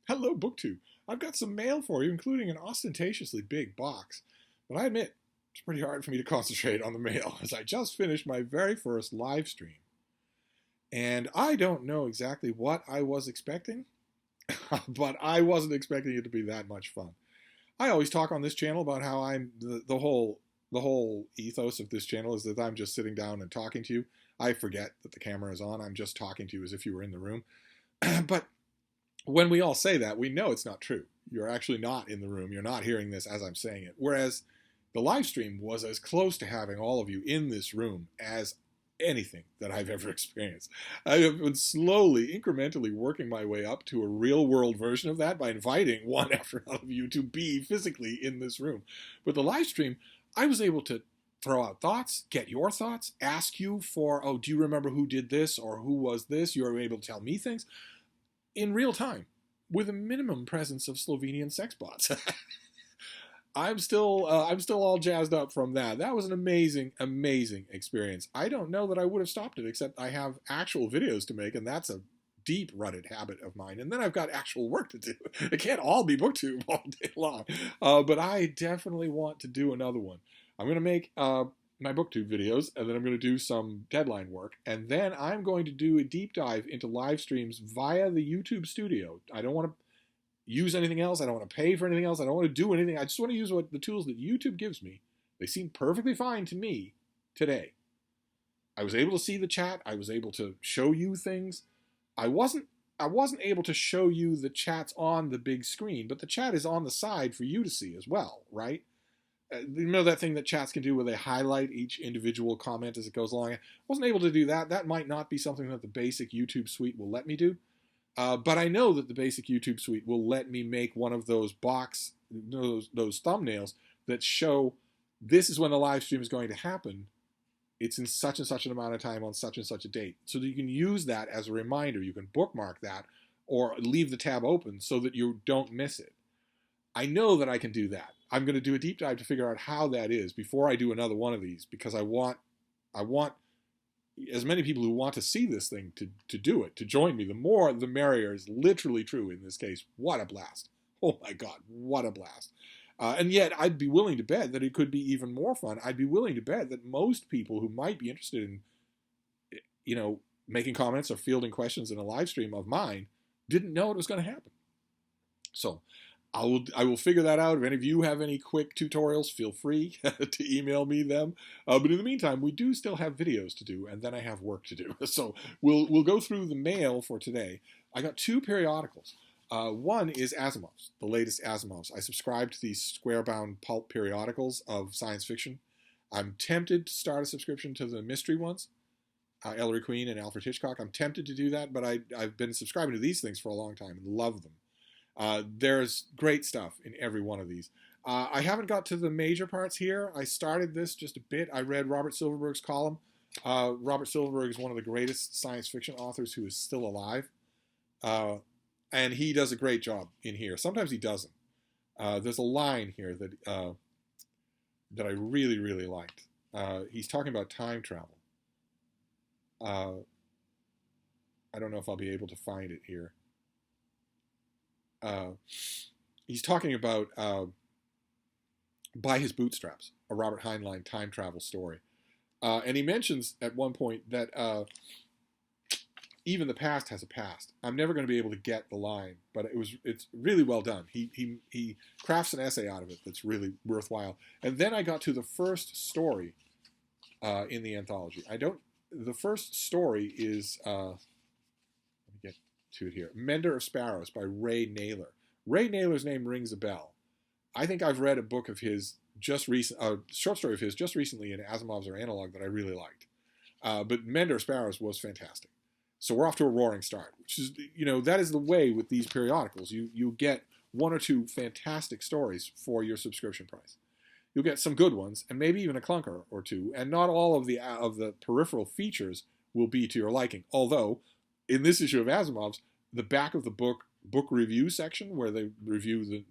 Hello, BookTube. I've got some mail for you, including an ostentatiously big box. But I admit, it's pretty hard for me to concentrate on the mail, as I just finished my very first live stream. And I don't know exactly what I was expecting, but I wasn't expecting it to be that much fun. I always talk on this channel about how I'm the whole ethos of this channel is that I'm just sitting down and talking to you. I forget that the camera is on. I'm just talking to you as if you were in the room. But when we all say that, we know it's not true. You're actually not in the room. You're not hearing this as I'm saying it. Whereas the live stream was as close to having all of you in this room as anything that I've ever experienced. I have been slowly, incrementally working my way up to a real world version of that by inviting one after another of you to be physically in this room. With the live stream, I was able to throw out thoughts, get your thoughts, ask you for, oh, do you remember who did this or who was this? You were able to tell me things in real time with a minimum presence of Slovenian sex bots. I'm still all jazzed up from that. That was an amazing, amazing experience. I don't know that I would have stopped it, except I have actual videos to make, and that's a deep-rutted habit of mine. And then I've got actual work to do. It can't all be BookTube all day long. But I definitely want to do another one. I'm going to make my BookTube videos, and then I'm going to do some deadline work, and then I'm going to do a deep dive into live streams via the YouTube studio. I don't want to use anything else. I don't want to pay for anything else. I don't want to do anything. I just want to use the tools that YouTube gives me. They seem perfectly fine to me today. I was able to see the chat. I was able to show you things. I wasn't able to show you the chats on the big screen, but the chat is on the side for you to see as well, right? You know that thing that chats can do where they highlight each individual comment as it goes along? I wasn't able to do that. That might not be something that the basic YouTube suite will let me do. But I know that the basic YouTube suite will let me make one of those those thumbnails that show this is when the live stream is going to happen. It's in such and such an amount of time on such and such a date. So that you can use that as a reminder. You can bookmark that or leave the tab open so that you don't miss it. I know that I can do that. I'm going to do a deep dive to figure out how that is before I do another one of these, because I want as many people who want to see this thing to do it, to join me. The more, the merrier is literally true in this case. What a blast. Oh my God, what a blast. And yet I'd be willing to bet that it could be even more fun. I'd be willing to bet that most people who might be interested in, making comments or fielding questions in a live stream of mine didn't know it was going to happen. So I will figure that out. If any of you have any quick tutorials, feel free to email me them. But in the meantime, we do still have videos to do, and then I have work to do. So we'll go through the mail for today. I got two periodicals. One is Asimov's, the latest Asimov's. I subscribe to these square-bound pulp periodicals of science fiction. I'm tempted to start a subscription to the mystery ones, Ellery Queen and Alfred Hitchcock. I'm tempted to do that, but I've been subscribing to these things for a long time and love them. There's great stuff in every one of these. I haven't got to the major parts here. I started this just a bit. I read Robert Silverberg's column. Robert Silverberg is one of the greatest science fiction authors who is still alive. And he does a great job in here. Sometimes he doesn't. There's a line here that I really, really liked. He's talking about time travel. I don't know if I'll be able to find it here. He's talking about By His Bootstraps, a Robert Heinlein time travel story. And he mentions at one point that even the past has a past. I'm never going to be able to get the line, but it's really well done. He crafts an essay out of it that's really worthwhile. And then I got to the first story in the anthology. The first story is, let me get to it here, Mender of Sparrows by Ray Naylor. Ray Naylor's name rings a bell. I think I've read a book of his a short story of his just recently in Asimov's or Analog that I really liked. But Mender of Sparrows was fantastic. So we're off to a roaring start, which is, that is the way with these periodicals. You get one or two fantastic stories for your subscription price. You'll get some good ones, and maybe even a clunker or two, and not all of the peripheral features will be to your liking. Although, in this issue of Asimov's, the back of the book review section, where they review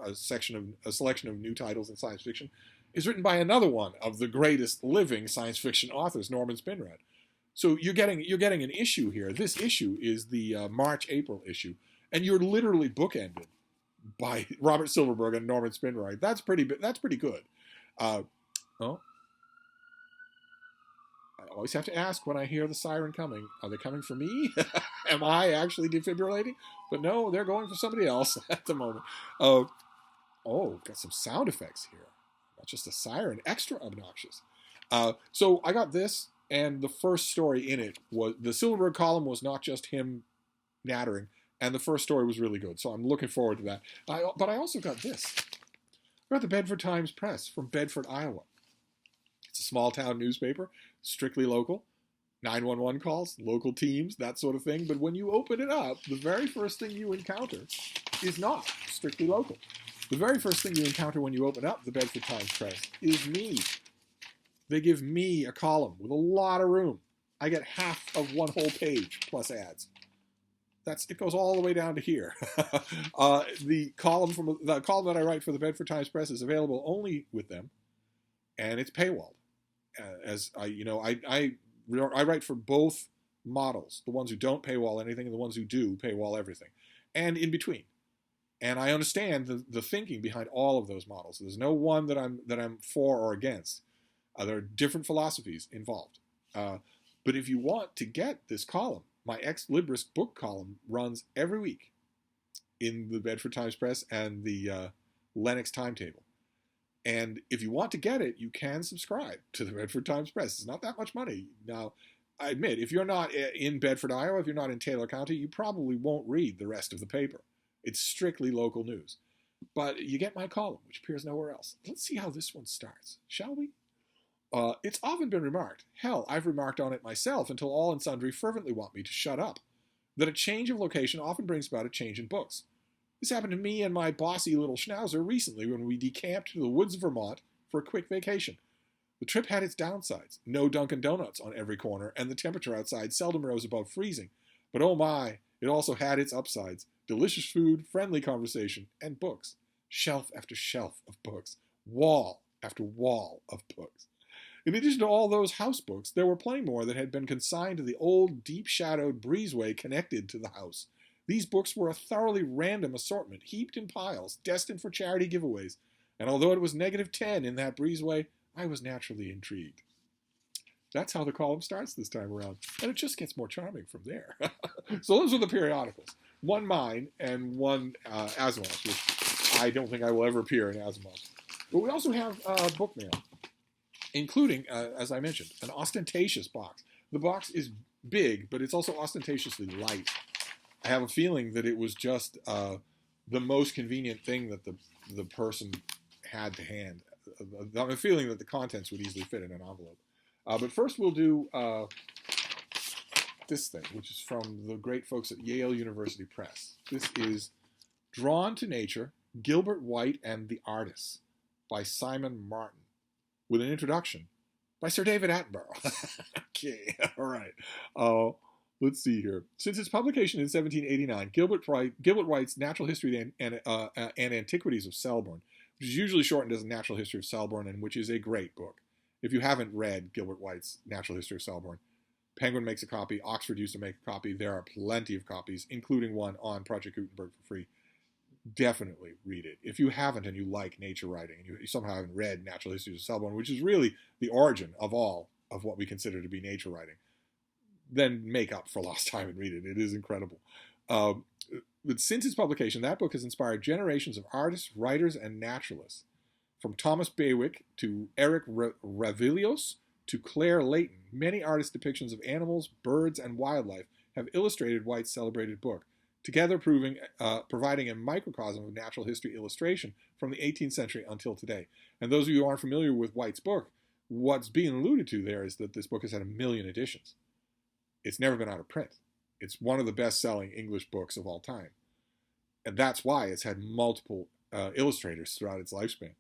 a selection of new titles in science fiction, is written by another one of the greatest living science fiction authors, Norman Spinrad. So you're getting an issue here. This issue is the March-April issue, and you're literally bookended by Robert Silverberg and Norman Spinrad. That's pretty good. Oh, I always have to ask when I hear the siren coming, are they coming for me? Am I actually defibrillating? But no, they're going for somebody else at the moment. Got some sound effects here. Not just a siren, extra obnoxious. So I got this, and the first story in it was, the Silverberg column was not just him nattering, and the first story was really good. So I'm looking forward to that. But I also got this. I got the Bedford Times Press from Bedford, Iowa. It's a small town newspaper, strictly local. 911 calls, local teams, that sort of thing. But when you open it up, the very first thing you encounter is not strictly local. The very first thing you encounter when you open up the Bedford Times Press is me. They give me a column with a lot of room. I get half of one whole page plus ads. It goes all the way down to here. The column that I write for the Bedford Times Press is available only with them, and it's paywalled. I write for both models, the ones who don't paywall anything and the ones who do paywall everything, and in between. And I understand the thinking behind all of those models. There's no one that I'm for or against. There are different philosophies involved. But if you want to get this column, my Ex Libris book column runs every week in the Bedford Times Press and the Lennox Timetable. And if you want to get it, you can subscribe to the Bedford Times Press. It's not that much money. Now, I admit, if you're not in Bedford, Iowa, if you're not in Taylor County, you probably won't read the rest of the paper. It's strictly local news. But you get my column, which appears nowhere else. Let's see how this one starts, shall we? It's often been remarked, hell, I've remarked on it myself until all and sundry fervently want me to shut up, that a change of location often brings about a change in books. This happened to me and my bossy little schnauzer recently when we decamped to the woods of Vermont for a quick vacation. The trip had its downsides, no Dunkin' Donuts on every corner, and the temperature outside seldom rose above freezing. But oh my, it also had its upsides, delicious food, friendly conversation, and books. Shelf after shelf of books, wall after wall of books. In addition to all those house books, there were plenty more that had been consigned to the old, deep-shadowed breezeway connected to the house. These books were a thoroughly random assortment, heaped in piles, destined for charity giveaways, and although it was -10 in that breezeway, I was naturally intrigued. That's how the column starts this time around, and it just gets more charming from there. So those are the periodicals. One mine and one Asimov's, which I don't think I will ever appear in Asimov's. But we also have book mail, including, as I mentioned, an ostentatious box. The box is big, but it's also ostentatiously light. I have a feeling that it was just the most convenient thing that the person had to hand. I have a feeling that the contents would easily fit in an envelope. But first we'll do this thing, which is from the great folks at Yale University Press. This is Drawn to Nature, Gilbert White and the Artists by Simon Martin, with an introduction by Sir David Attenborough. Okay, all right. Let's see here. Since its publication in 1789, Gilbert White's Natural History and Antiquities of Selborne, which is usually shortened as Natural History of Selborne, and which is a great book. If you haven't read Gilbert White's Natural History of Selborne, Penguin makes a copy, Oxford used to make a copy, there are plenty of copies, including one on Project Gutenberg for free. Definitely read it. If you haven't and you like nature writing, and you somehow haven't read Natural History of Selborne, which is really the origin of all of what we consider to be nature writing, then make up for lost time and read it. It is incredible. But since its publication, that book has inspired generations of artists, writers, and naturalists. From Thomas Bewick to Eric Ravilios to Claire Leighton, many artist depictions of animals, birds, and wildlife have illustrated White's celebrated book, together providing a microcosm of natural history illustration from the 18th century until today. And those of you who aren't familiar with White's book, what's being alluded to there is that this book has had 1 million editions. It's never been out of print. It's one of the best-selling English books of all time. And that's why it's had multiple illustrators throughout its lifespan.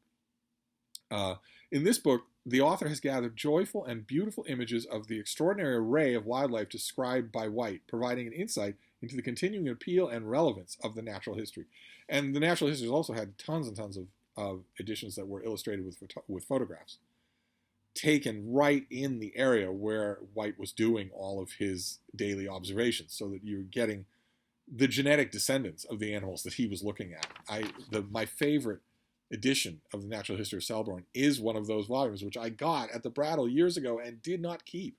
In this book, the author has gathered joyful and beautiful images of the extraordinary array of wildlife described by White, providing an insight into the continuing appeal and relevance of the natural history. And the natural history has also had tons and tons of editions that were illustrated with photographs, taken right in the area where White was doing all of his daily observations, so that you're getting the genetic descendants of the animals that he was looking at. My favorite edition of the Natural History of Selborne is one of those volumes, which I got at the Brattle years ago and did not keep.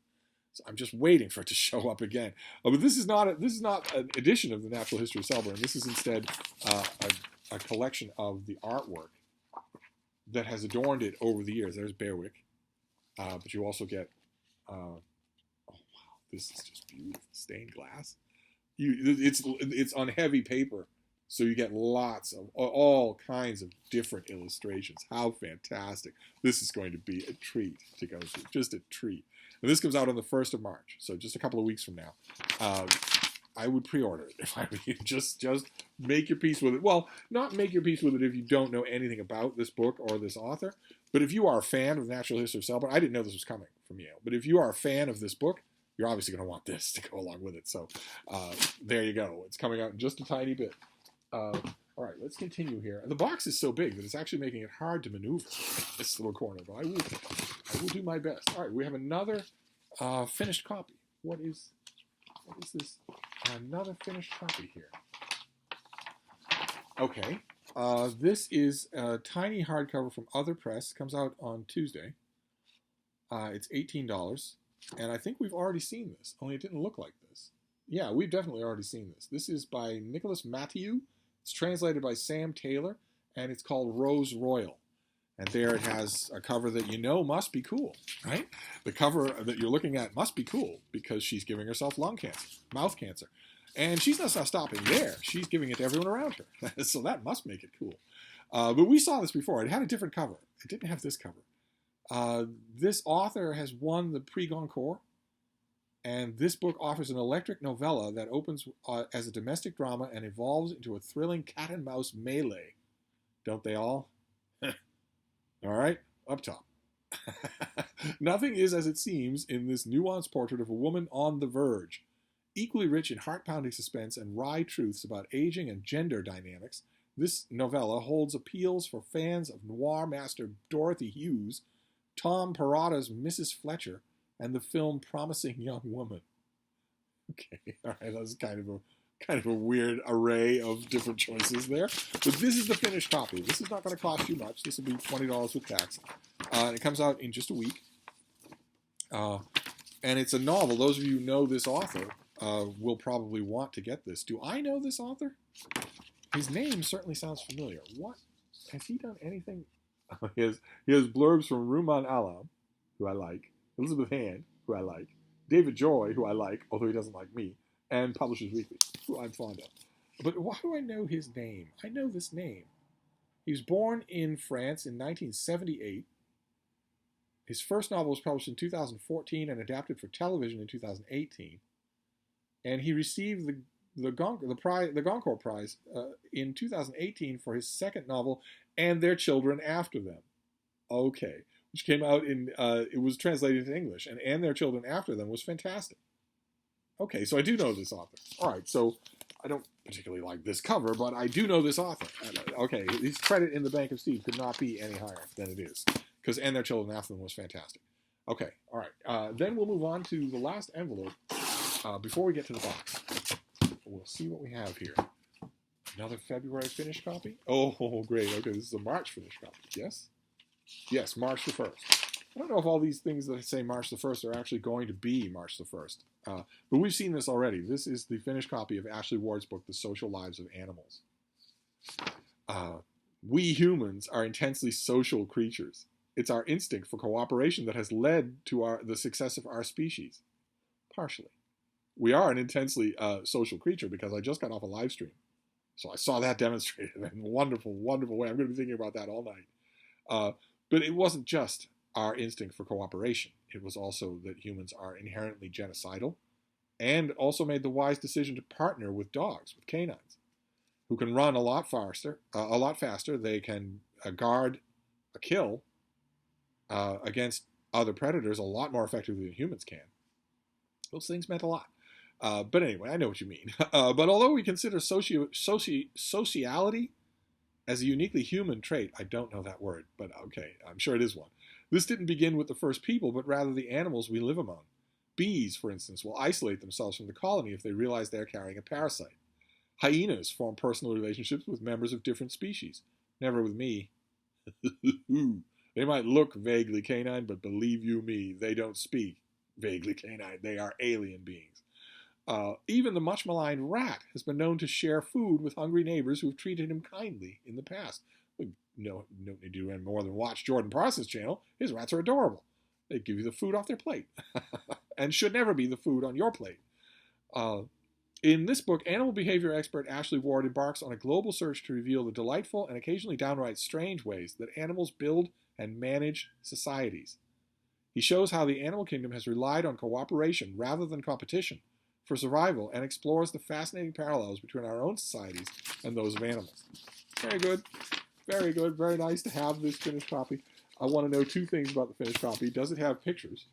So I'm just waiting for it to show up again. But this is not an edition of the Natural History of Selborne. This is instead a collection of the artwork that has adorned it over the years. There's Bearwick, but you also get, oh wow, this is just beautiful stained glass. It's on heavy paper, so you get lots of all kinds of different illustrations. How fantastic! This is going to be a treat to go through, just a treat. And this comes out on the 1st of March, so just a couple of weeks from now. I would pre-order it if I were you. Just make your peace with it. Well, not make your peace with it if you don't know anything about this book or this author. But if you are a fan of Natural History of Selborne, I didn't know this was coming from Yale. But if you are a fan of this book, you're obviously going to want this to go along with it. So there you go. It's coming out in just a tiny bit. All right, let's continue here. And the box is so big that it's actually making it hard to maneuver this little corner. But I will do my best. All right, we have another finished copy. What is this? Another finished copy here. Okay. This is a tiny hardcover from Other Press. Comes out on Tuesday. It's $18. And I think we've already seen this, only it didn't look like this. Yeah, we've definitely already seen this. This is by Nicholas Matthew. It's translated by Sam Taylor, and it's called Rose Royal. And there it has a cover that you know must be cool, right? The cover that you're looking at must be cool because she's giving herself lung cancer, mouth cancer. And she's not stopping there. She's giving it to everyone around her. So that must make it cool. But we saw this before. It had a different cover. It didn't have this cover. This author has won the Prix Goncourt. And this book offers an electric novella that opens as a domestic drama and evolves into a thrilling cat and mouse melee. Don't they all? All right, up top. Nothing is as it seems in this nuanced portrait of a woman on the verge. Equally rich in heart-pounding suspense and wry truths about aging and gender dynamics, this novella holds appeals for fans of noir master Dorothy Hughes, Tom Perrotta's Mrs. Fletcher, and the film Promising Young Woman. Okay, all right, that's kind of a weird array of different choices there. But this is the finished copy. This is not going to cost you much. This will be $20 with tax. It comes out in just a week. And it's a novel. Those of you who know this author will probably want to get this. Do I know this author? His name certainly sounds familiar. What? Has he done anything? He has blurbs from Rumaan Alam, who I like, Elizabeth Hand, who I like, David Joy, who I like, although he doesn't like me, and Publishers Weekly, who I'm fond of. But why do I know his name? I know this name. He was born in France in 1978. His first novel was published in 2014 and adapted for television in 2018. And he received the Goncourt Prize in 2018 for his second novel, And Their Children After Them. Okay. Which came out it was translated into English, and Their Children After Them was fantastic. Okay, so I do know this author. All right, so I don't particularly like this cover, but I do know this author. Okay, his credit in the Bank of Steve could not be any higher than it is, because And Their Children After Them was fantastic. Okay, all right. Then we'll move on to the last envelope before we get to the box. We'll see what we have here. Another February finished copy? Oh, great. Okay, this is a March finished copy. Yes? Yes, March the 1st. I don't know if all these things that say March the 1st are actually going to be March the 1st. But we've seen this already. This is the finished copy of Ashley Ward's book, The Social Lives of Animals. We humans are intensely social creatures. It's our instinct for cooperation that has led to the success of our species. Partially. We are an intensely social creature because I just got off a live stream. So I saw that demonstrated in a wonderful, wonderful way. I'm going to be thinking about that all night. But it wasn't just our instinct for cooperation. It was also that humans are inherently genocidal and also made the wise decision to partner with dogs, with canines, who can run a lot faster. They can guard a kill against other predators a lot more effectively than humans can. Those things meant a lot. But anyway, I know what you mean. But although we consider sociality as a uniquely human trait, I don't know that word, but okay, I'm sure it is one. This didn't begin with the first people, but rather the animals we live among. Bees, for instance, will isolate themselves from the colony if they realize they're carrying a parasite. Hyenas form personal relationships with members of different species. Never with me. They might look vaguely canine, but believe you me, they don't speak vaguely canine. They are alien beings. Even the much maligned rat has been known to share food with hungry neighbors who have treated him kindly in the past. No need to do any more than watch Jordan Parsons' channel. His rats are adorable. They give you the food off their plate and should never be the food on your plate. In this book, animal behavior expert Ashley Ward embarks on a global search to reveal the delightful and occasionally downright strange ways that animals build and manage societies. He shows how the animal kingdom has relied on cooperation rather than competition for survival and explores the fascinating parallels between our own societies and those of animals. Very good. Very good. Very nice to have this finished copy. I want to know two things about the finished copy. Does it have pictures?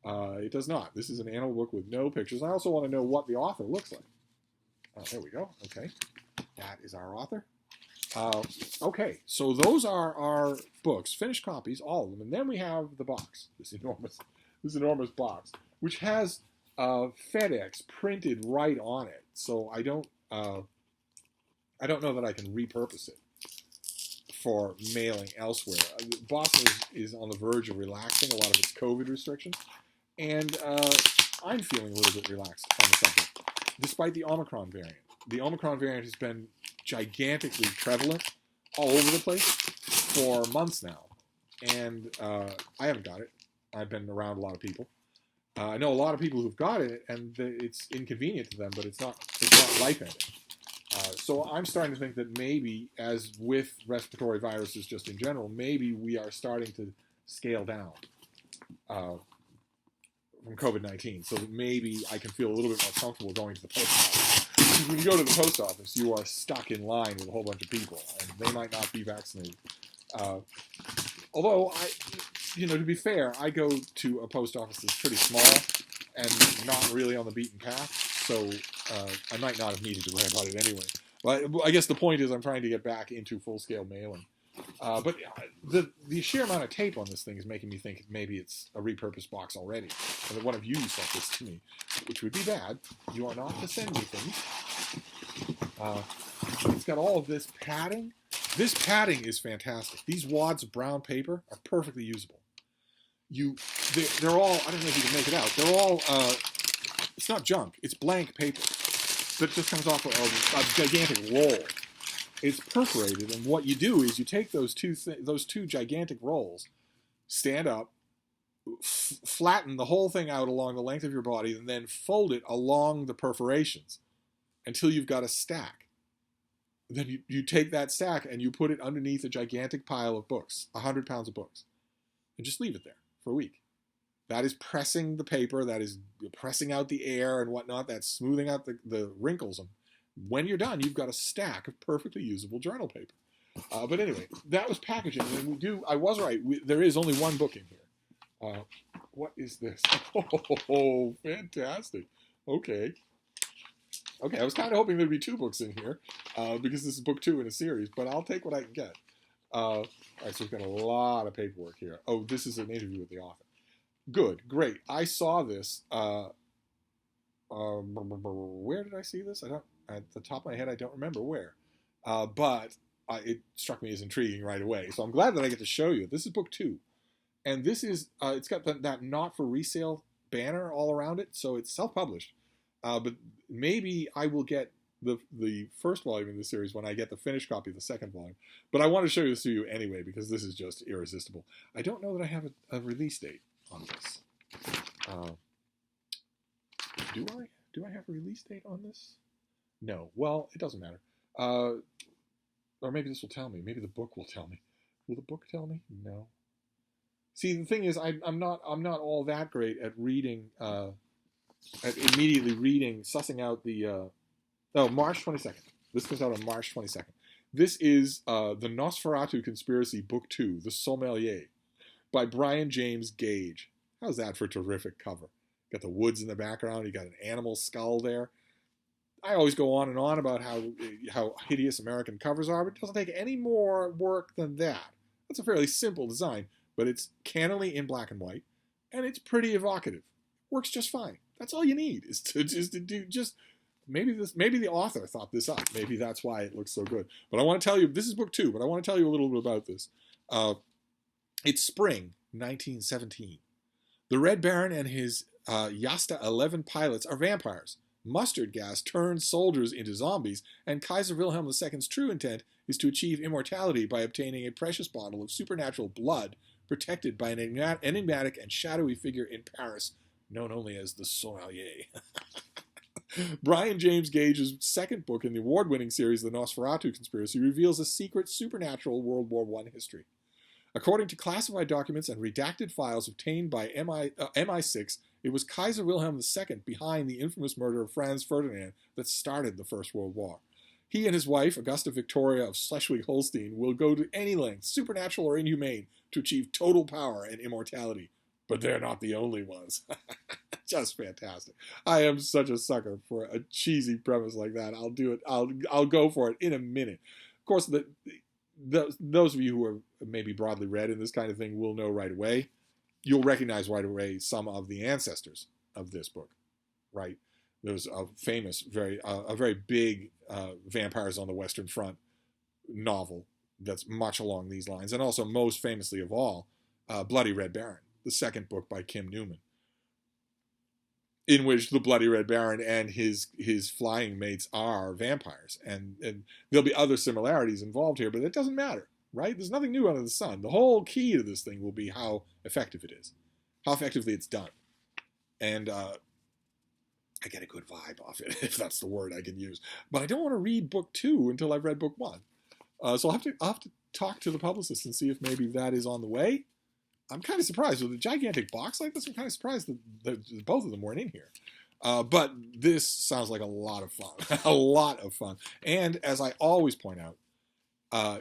It does not. This is an animal book with no pictures. I also want to know what the author looks like. There we go. Okay. That is our author. Okay, so those are our books, finished copies, all of them. And then we have the box, this enormous box, which has FedEx printed right on it. So I don't know that I can repurpose it for mailing elsewhere. Boston is on the verge of relaxing a lot of its COVID restrictions, and I'm feeling a little bit relaxed on the subject, despite the Omicron variant. The Omicron variant has been gigantically prevalent all over the place for months now, and I haven't got it. I've been around a lot of people. I know a lot of people who've got it, and it's inconvenient to them, but it's not life-ending. So I'm starting to think that maybe, as with respiratory viruses just in general, maybe we are starting to scale down from COVID-19, so that maybe I can feel a little bit more comfortable going to the post office. Because when you go to the post office, you are stuck in line with a whole bunch of people, and they might not be vaccinated. Although, to be fair, I go to a post office that's pretty small and not really on the beaten path, so I might not have needed to worry about it anyway. But I guess the point is I'm trying to get back into full-scale mailing. But the sheer amount of tape on this thing is making me think maybe it's a repurposed box already. And that one of you sent this to me, which would be bad. You are not to send me things. It's got all of this padding. This padding is fantastic. These wads of brown paper are perfectly usable. They're all, I don't know if you can make it out, they're all, it's not junk, it's blank paper that just comes off a gigantic roll. It's perforated, and what you do is you take those two gigantic rolls, stand up, flatten the whole thing out along the length of your body, and then fold it along the perforations until you've got a stack. Then you take that stack and you put it underneath a gigantic pile of books, 100 pounds of books, and just leave it there for a week. That is pressing the paper, that is pressing out the air and whatnot, that's smoothing out the wrinkles. And when you're done, you've got a stack of perfectly usable journal paper. But anyway, that was packaging. And I was right, there is only one book in here. What is this? Oh, fantastic. Okay, I was kind of hoping there'd be two books in here, because this is book 2 in a series, but I'll take what I can get. All right, so we've got a lot of paperwork here. Oh, this is an interview with the author. Good, great. I saw this. Where did I see this? At the top of my head, I don't remember where. But it struck me as intriguing right away. So I'm glad that I get to show you. This is book 2. And this is, it's got that not for resale banner all around it, so it's self-published. But maybe I will get the first volume in the series when I get the finished copy of the second volume. But I want to show this to you anyway, because this is just irresistible. I don't know that I have a release date on this. Do I have a release date on this? No. Well, it doesn't matter. Or maybe this will tell me. Maybe the book will tell me. Will the book tell me? No. See, the thing is, I'm not all that great at reading, at immediately reading, sussing out the. March 22nd. This comes out on March 22nd. This is the Nosferatu Conspiracy, Book 2, The Sommelier, by Brian James Gage. How's that for a terrific cover? Got the woods in the background. You got an animal skull there. I always go on and on about how hideous American covers are, but it doesn't take any more work than that. That's a fairly simple design, but it's cannily in black and white, and it's pretty evocative. Works just fine. That's all you need is to do just maybe the author thought this up. Maybe that's why it looks so good. But I want to tell you, this is book 2, but I want to tell you a little bit about this. It's spring 1917. The Red Baron and his Yasta 11 pilots are vampires. Mustard gas turns soldiers into zombies, and Kaiser Wilhelm II's true intent is to achieve immortality by obtaining a precious bottle of supernatural blood protected by an enigmatic and shadowy figure in Paris, known only as the Sommelier. Brian James Gage's second book in the award-winning series The Nosferatu Conspiracy reveals a secret supernatural World War I history. According to classified documents and redacted files obtained by MI6, it was Kaiser Wilhelm II behind the infamous murder of Franz Ferdinand that started the First World War. He and his wife, Augusta Victoria of Schleswig-Holstein, will go to any length, supernatural or inhumane, to achieve total power and immortality. But they're not the only ones. Just fantastic. I am such a sucker for a cheesy premise like that. I'll do it. I'll go for it in a minute. Of course, those of you who are maybe broadly read in this kind of thing will know right away. You'll recognize right away some of the ancestors of this book, right? There's a famous, a very big Vampires on the Western Front novel that's much along these lines, and also most famously of all, Bloody Red Baron, the second book by Kim Newman, in which the Bloody Red Baron and his flying mates are vampires. And there'll be other similarities involved here, but it doesn't matter, right? There's nothing new under the sun. The whole key to this thing will be how effective it is, how effectively it's done. And I get a good vibe off it, if that's the word I can use. But I don't want to read book 2 until I've read book 1. So I'll have to talk to the publicist and see if maybe that is on the way. I'm kind of surprised with a gigantic box like this. I'm kind of surprised that both of them weren't in here. But this sounds like a lot of fun, a lot of fun. And as I always point out,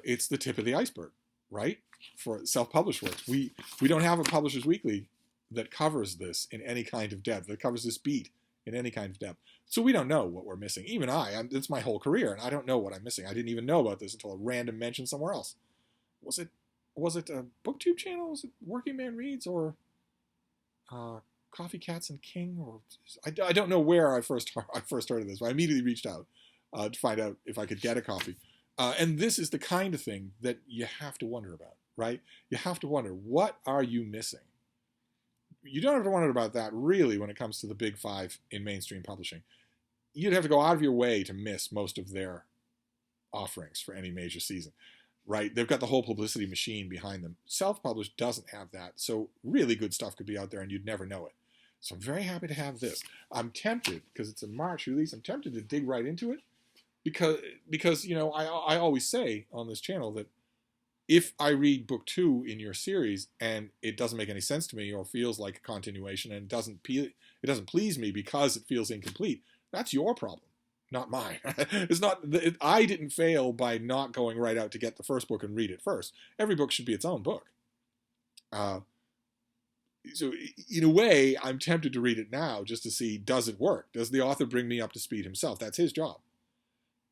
it's the tip of the iceberg, right? For self-published works, we don't have a Publishers Weekly that covers this in any kind of depth, that covers this beat in any kind of depth. So we don't know what we're missing. Even it's my whole career, and I don't know what I'm missing. I didn't even know about this until a random mention somewhere else. Was it a BookTube channel? Was it Working Man Reads or Coffee Cats and King? Or I don't know where I first heard of this, but I immediately reached out to find out if I could get a copy. And this is the kind of thing that you have to wonder about, right? You have to wonder, what are you missing? You don't have to wonder about that, really, when it comes to the big 5 in mainstream publishing. You'd have to go out of your way to miss most of their offerings for any major season, right? They've got the whole publicity machine behind them. Self-published doesn't have that, so really good stuff could be out there and you'd never know it. So I'm very happy to have this. I'm tempted, because it's a March release, I'm tempted to dig right into it, because you know, I always say on this channel that if I read book 2 in your series and it doesn't make any sense to me or feels like a continuation and it doesn't please me because it feels incomplete, that's your problem, not mine. I didn't fail by not going right out to get the first book and read it first. Every book should be its own book. So in a way, I'm tempted to read it now just to see, does it work? Does the author bring me up to speed himself? That's his job.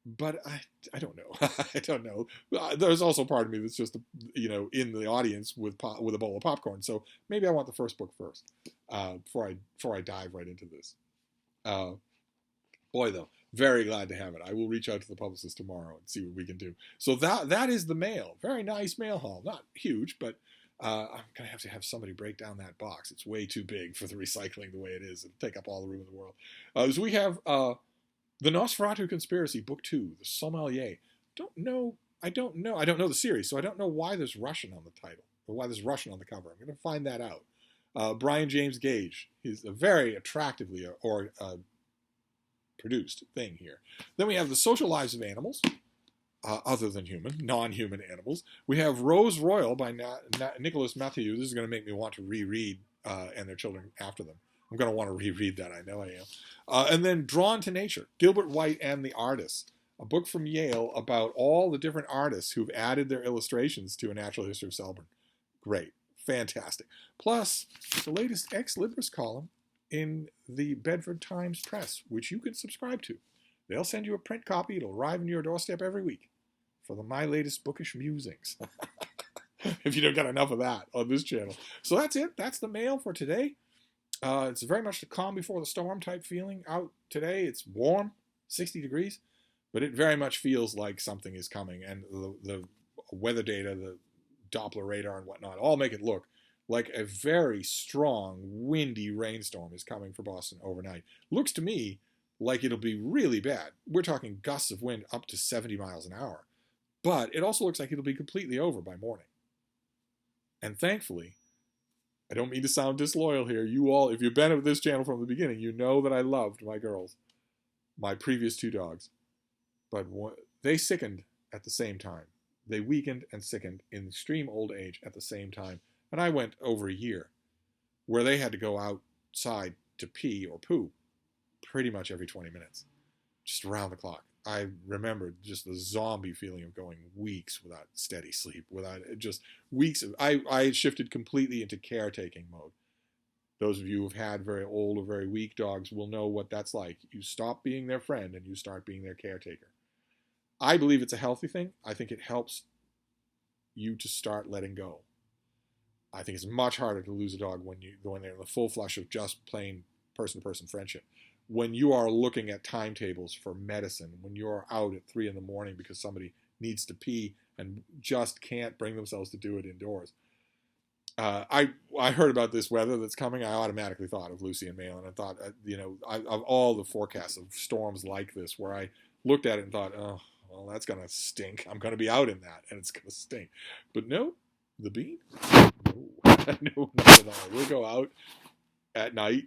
But I don't know. I don't know. There's also part of me that's just, in the audience with a bowl of popcorn. So maybe I want the first book first before I dive right into this. Boy, though, very glad to have it. I will reach out to the publicist tomorrow and see what we can do. So that is the mail. Very nice mail haul. Not huge, but I'm going to have somebody break down that box. It's way too big for the recycling the way it is. It'll take up all the room in the world. So we have The Nosferatu Conspiracy, Book 2, The Sommelier. I don't know the series, so I don't know why there's Russian on the title, or why there's Russian on the cover. I'm going to find that out. Brian James Gage. He's a very attractively produced thing here. Then we have The Social Lives of Animals, other than human, non-human animals. We have Rose Royal by Nicholas Mathieu. This is going to make me want to reread And Their Children After Them. I'm going to want to reread that, I know I am. And then Drawn to Nature, Gilbert White and the Artists, a book from Yale about all the different artists who've added their illustrations to A Natural History of Selborne. Great. Fantastic. Plus, the latest Ex Libris column in the Bedford Times Press, which you can subscribe to. They'll send you a print copy. It'll arrive on your doorstep every week for My Latest Bookish Musings. If you don't get enough of that on this channel. So that's it. That's the mail for today. It's very much the calm before the storm type feeling out today. It's warm, 60 degrees, but it very much feels like something is coming. And the weather data, the Doppler radar and whatnot, all make it look like a very strong, windy rainstorm is coming for Boston overnight. Looks to me like it'll be really bad. We're talking gusts of wind up to 70 miles an hour. But it also looks like it'll be completely over by morning. And thankfully, I don't mean to sound disloyal here. You all, if you've been of this channel from the beginning, you know that I loved my girls, my previous 2 dogs. But they sickened at the same time. They weakened and sickened in extreme old age at the same time. And I went over a year where they had to go outside to pee or poo pretty much every 20 minutes, just around the clock. I remember just the zombie feeling of going weeks without steady sleep, without just weeks. I shifted completely into caretaking mode. Those of you who've had very old or very weak dogs will know what that's like. You stop being their friend and you start being their caretaker. I believe it's a healthy thing. I think it helps you to start letting go. I think it's much harder to lose a dog when they're in the full flush of just plain person-to-person friendship. When you are looking at timetables for medicine, when you're out at 3 in the morning because somebody needs to pee and just can't bring themselves to do it indoors. I heard about this weather that's coming. I automatically thought of Lucy and Malin and thought, of all the forecasts of storms like this, where I looked at it and thought, oh, well, that's going to stink. I'm going to be out in that, and it's going to stink. But no, the Bean? No, not at all. We'll go out at night.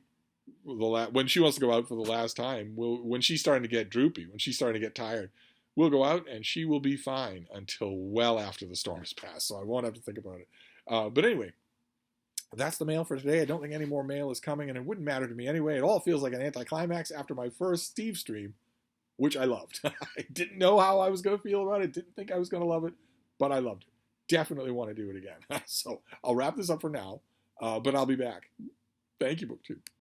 When she wants to go out for the last time, when she's starting to get droopy, when she's starting to get tired, we'll go out and she will be fine until well after the storm has passed. So I won't have to think about it. But anyway, that's the mail for today. I don't think any more mail is coming, and it wouldn't matter to me anyway. It all feels like an anticlimax after my first Steve stream, which I loved. I didn't know how I was going to feel about it. Didn't think I was going to love it, but I loved it. Definitely want to do it again. So I'll wrap this up for now, but I'll be back. Thank you, BookTube.